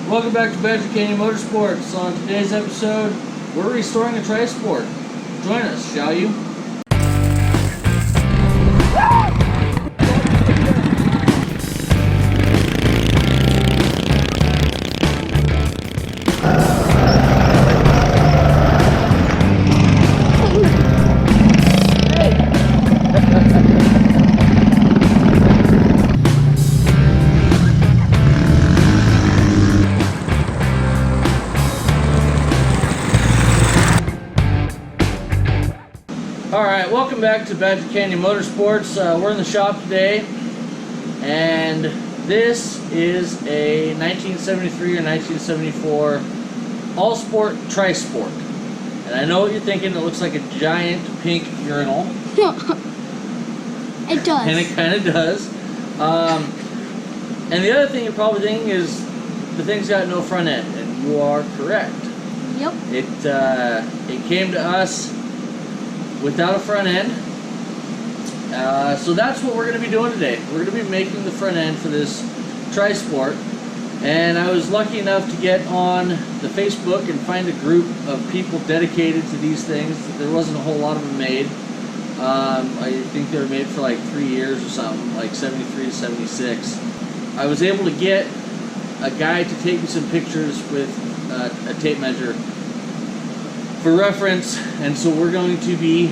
Welcome back to fabrication Motorsports. On today's episode, we're restoring a Tri-Sport. Join us, shall you? Alright, welcome back to Badger Canyon Motorsports. We're in the shop today, and this is a 1973 or 1974 Alsport Tri-Sport. And I know what you're thinking, it looks like a giant pink urinal. It does. And it kind of does. And the other thing you're probably thinking is the thing's got no front end, and you are correct. Yep. It came to us without a front end, so that's what we're going to be doing today. We're going to be making the front end for this Tri-Sport, and I was lucky enough to get on the Facebook and find a group of people dedicated to these things. There wasn't a whole lot of them made. I think they were made for like 3 years or something, like 73 to 76. I was able to get a guy to take me some pictures with a tape measure for reference, and so we're going to be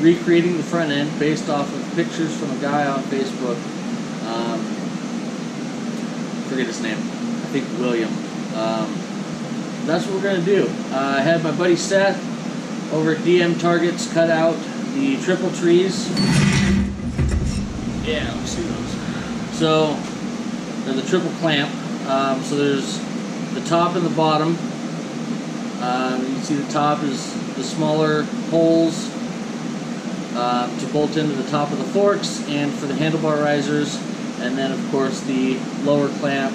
recreating the front end based off of pictures from a guy on Facebook. Forget his name. I think William. That's what we're going to do. I had my buddy Seth over at DM Targets cut out the triple trees. Yeah, let's see those. So they're the triple clamp. So there's the top and the bottom. You can see the top is the smaller holes to bolt into the top of the forks and for the handlebar risers, and then of course the lower clamp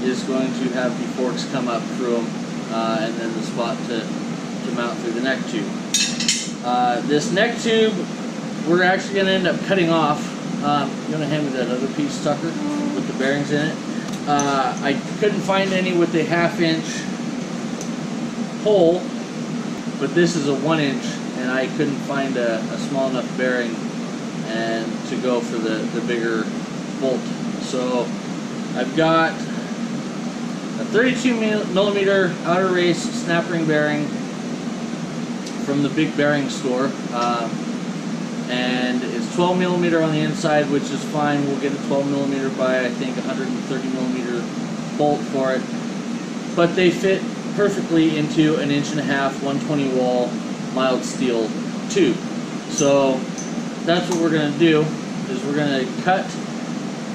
is going to have the forks come up through them, and then the spot to mount through the neck tube. This neck tube we're actually going to end up cutting off. You want to hand me that other piece, Tucker, with the bearings in it? I couldn't find any with a 1/2 inch hole, but this is a 1 inch, and I couldn't find a small enough bearing and to go for the bigger bolt. So I've got a 32 millimeter outer race snap ring bearing from the big bearing store, and it's 12 millimeter on the inside, which is fine. We'll get a 12 millimeter by I think 130 millimeter bolt for it, but they fit perfectly into an 1.5 inch 120 wall mild steel tube. So that's what we're going to do, is we're going to cut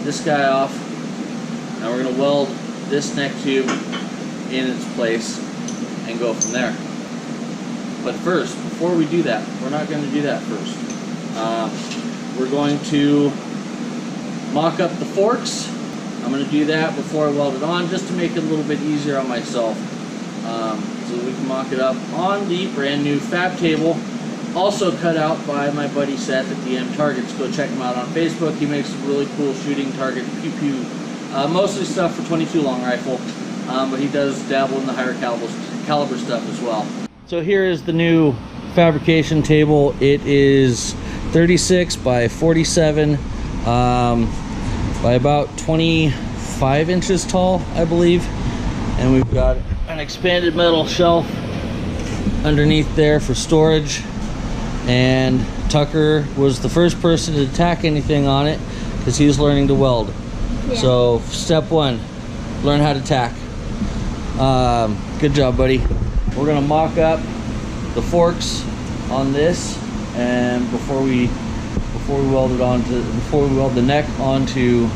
this guy off, and we're going to weld this neck tube in its place and go from there. But first, before we do that, we're not going to do that first. We're going to mock up the forks. I'm going to do that before I weld it on, just to make it a little bit easier on myself. So we can mock it up on the brand new fab table, also cut out by my buddy Seth at DM Targets. Go check him out on Facebook. He makes some really cool shooting target pew-pew, mostly stuff for 22 long rifle, but he does dabble in the higher caliber stuff as well. So here is the new fabrication table. It is 36 by 47 by about 25 inches tall, I believe, and we've got an expanded metal shelf underneath there for storage, and Tucker was the first person to tack anything on it because he's learning to weld. Yeah. So step one, learn how to tack. Good job, buddy. We're gonna mock up the forks on this, and before we weld the neck onto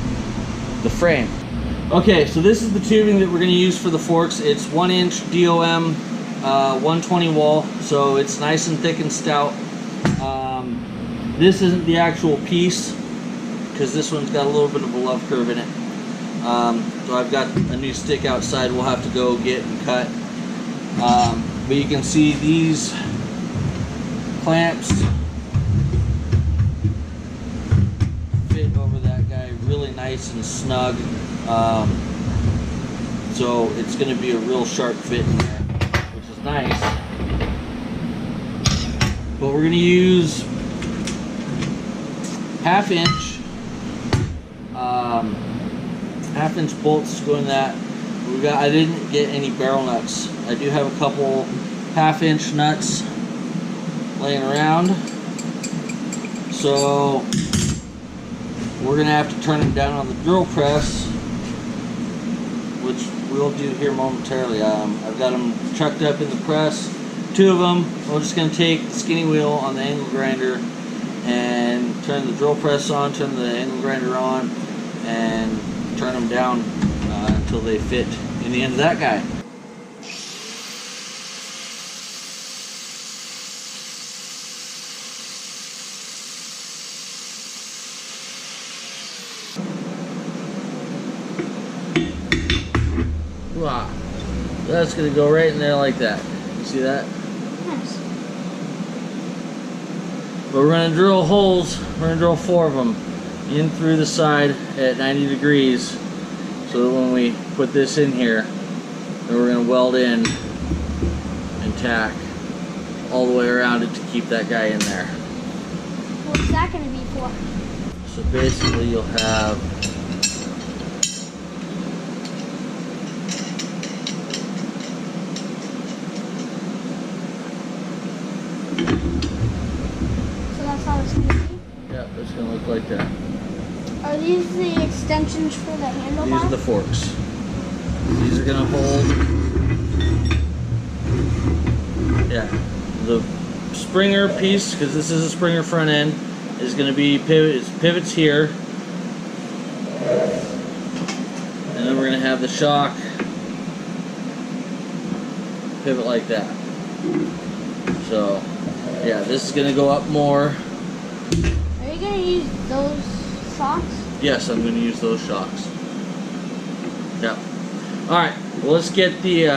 the frame. Okay, so this is the tubing that we're going to use for the forks. It's 1 inch DOM 120 wall, so it's nice and thick and stout. This isn't the actual piece, because this one's got a little bit of a love curve in it. So I've got a new stick outside we'll have to go get and cut. But you can see these clamps fit over that guy really nice and snug. So it's going to be a real sharp fit in there, which is nice. But we're going to use half-inch bolts to go in that. I didn't get any barrel nuts. I do have a couple half-inch nuts laying around. So we're going to have to turn them down on the drill press, which we'll do here momentarily. I've got them chucked up in the press, 2 of them. We're just going to take the skinny wheel on the angle grinder and turn the drill press on, turn the angle grinder on, and turn them down until they fit in the end of that guy. Wow. That's going to go right in there like that. You see that? Nice. But we're going to drill holes. We're going to drill 4 of them in through the side at 90 degrees, so that when we put this in here, then we're going to weld in and tack all the way around it to keep that guy in there. What's that going to be for? So basically you'll have That's how it's going to be? yeah, it's going to look like that. Are these the extensions for the handlebar? These are the forks. These are going to hold. Yeah, the Springer piece, because this is a Springer front end, is going to be pivots here, and then we're going to have the shock pivot like that. So yeah, this is going to go up more. Are you going to use those shocks? Yes, I'm going to use those shocks. Yeah. All right. Well, let's get the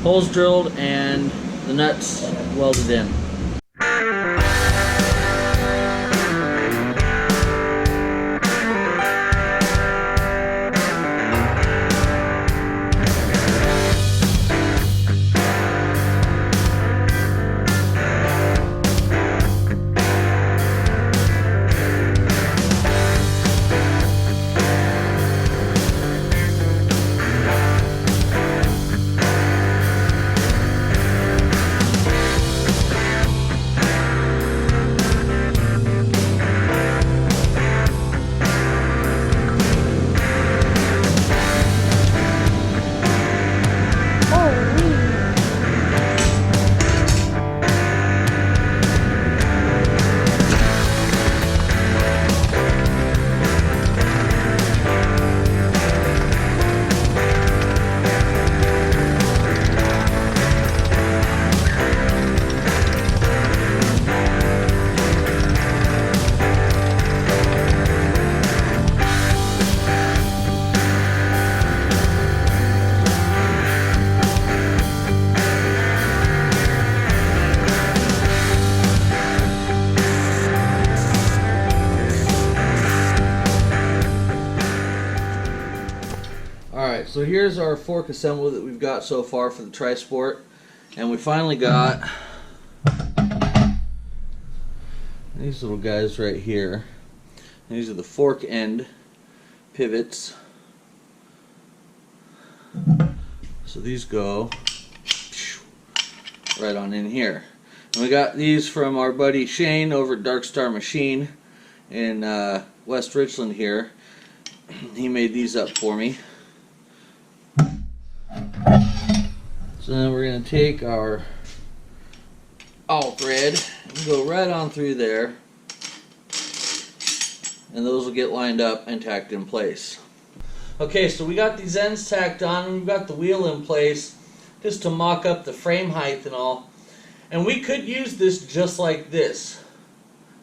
holes drilled and the nuts welded in. Alright, so here's our fork assembly that we've got so far for the Tri-Sport. And we finally got these little guys right here. These are the fork end pivots. So these go right on in here. And we got these from our buddy Shane over at Dark Star Machine in West Richland here. He made these up for me. So then we're going to take our all thread and go right on through there, and those will get lined up and tacked in place. Okay, so we got these ends tacked on, and we've got the wheel in place just to mock up the frame height and all. And we could use this just like this,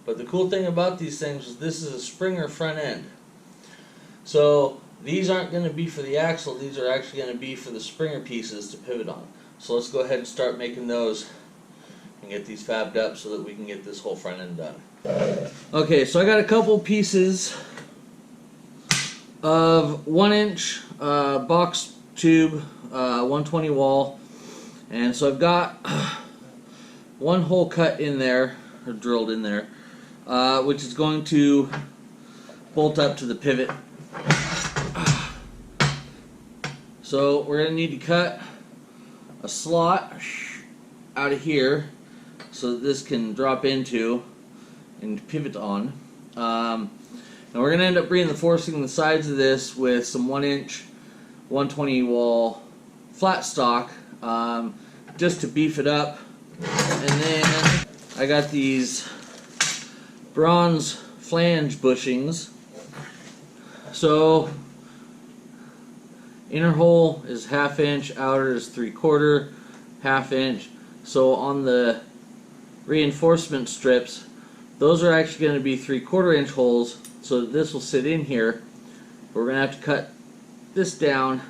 but the cool thing about these things is this is a Springer front end. So these aren't going to be for the axle, these are actually going to be for the Springer pieces to pivot on. So let's go ahead and start making those and get these fabbed up so that we can get this whole front end done. Okay, so I got a couple pieces of 1-inch box tube, 120 wall, and so I've got one hole cut in there, or drilled in there, which is going to bolt up to the pivot. So we're going to need to cut a slot out of here so that this can drop into and pivot on. And we're going to end up reinforcing the sides of this with some 1-inch 120 wall flat stock, just to beef it up. And then I got these bronze flange bushings. So inner hole is 1/2 inch, outer is 3/4, 1/2 inch. So on the reinforcement strips, those are actually going to be 3/4 inch holes, so that this will sit in here. We're going to have to cut this down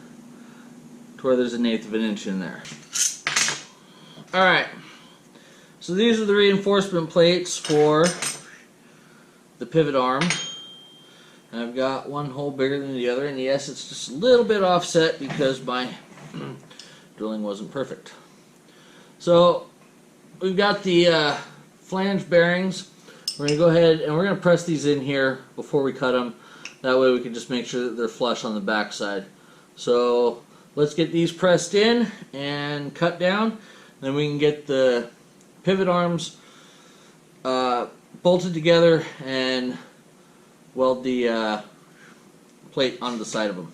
to where there's 1/8 of an inch in there. Alright, so these are the reinforcement plates for the pivot arm. And I've got one hole bigger than the other, and yes, it's just a little bit offset because my drilling wasn't perfect. So we've got the flange bearings. We're going to go ahead and we're going to press these in here before we cut them. That way we can just make sure that they're flush on the back side. So let's get these pressed in and cut down. Then we can get the pivot arms bolted together and weld the plate onto the side of them.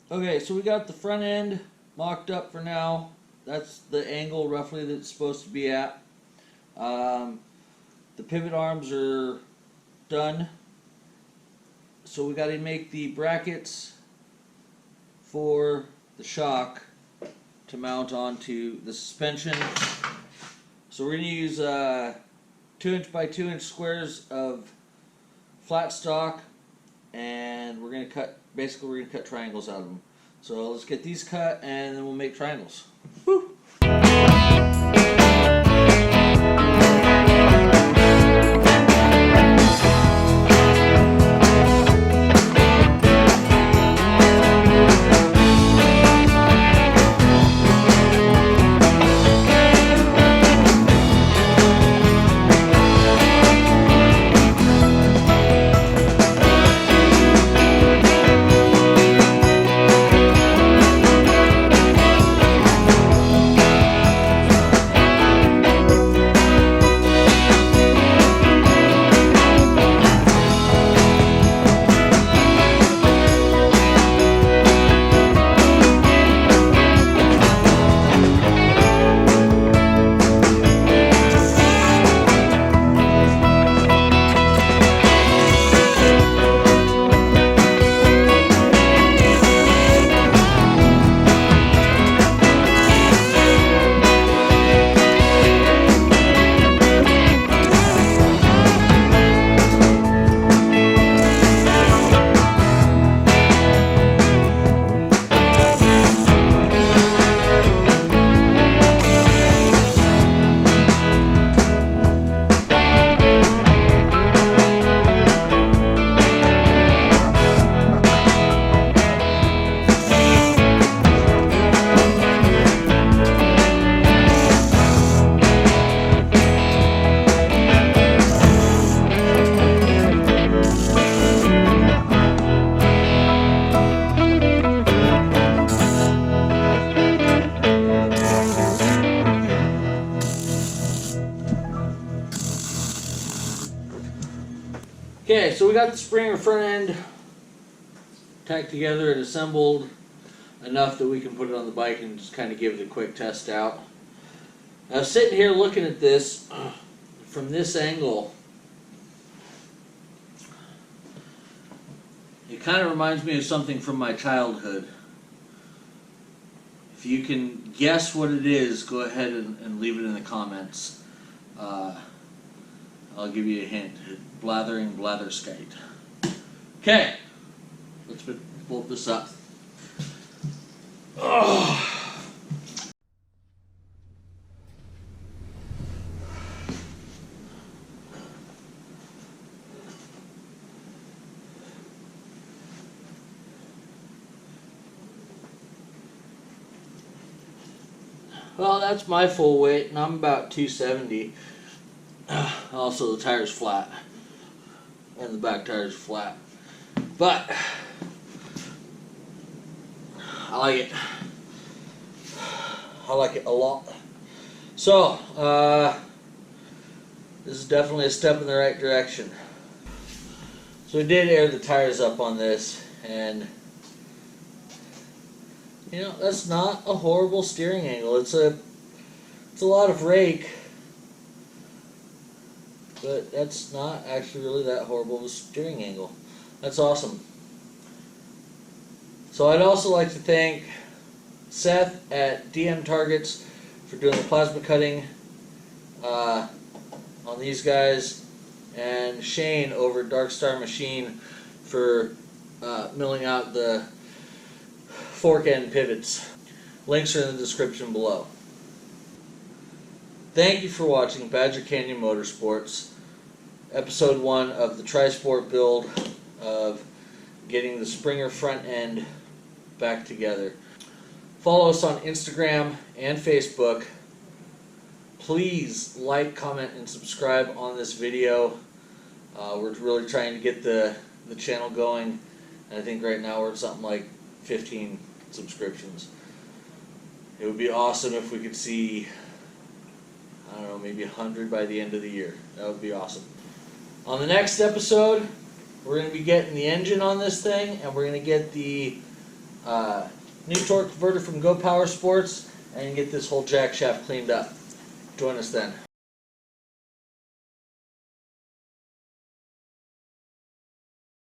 Okay, so we got the front end mocked up for now. That's the angle roughly that it's supposed to be at. The pivot arms are done. So we got to make the brackets for the shock to mount onto the suspension. So we're going to use 2-inch by 2-inch squares of flat stock, and we're going to cut, basically we're going to cut triangles out of them. So let's get these cut and then we'll make triangles. Woo! Okay, so we got the Springer front end tacked together and assembled enough that we can put it on the bike and just kind of give it a quick test out. I was sitting here looking at this from this angle. It kind of reminds me of something from my childhood. If you can guess what it is, go ahead and leave it in the comments. I'll give you a hint. Blathering blatherskite. Okay, let's bolt this up. Oh. Well, that's my full weight, and I'm about 270. Also, the tire's flat, and the back tire's flat, but I like it. I like it a lot. So, this is definitely a step in the right direction. So we did air the tires up on this, and you know, that's not a horrible steering angle. It's a lot of rake, but that's not actually really that horrible of a steering angle. That's awesome. So I'd also like to thank Seth at DM Targets for doing the plasma cutting on these guys, and Shane over at Dark Star Machine for milling out the fork end pivots. Links are in the description below. Thank you for watching Badger Canyon Motorsports, episode 1 of the Tri-Sport build of getting the Springer front end back together. Follow us on Instagram and Facebook. Please like, comment, and subscribe on this video. We're really trying to get the channel going, and I think right now we're at something like 15 subscriptions. It would be awesome if we could see, I don't know, maybe 100 by the end of the year. That would be awesome. On the next episode, we're going to be getting the engine on this thing, and we're going to get the new torque converter from Go Power Sports, and get this whole jack shaft cleaned up. Join us then.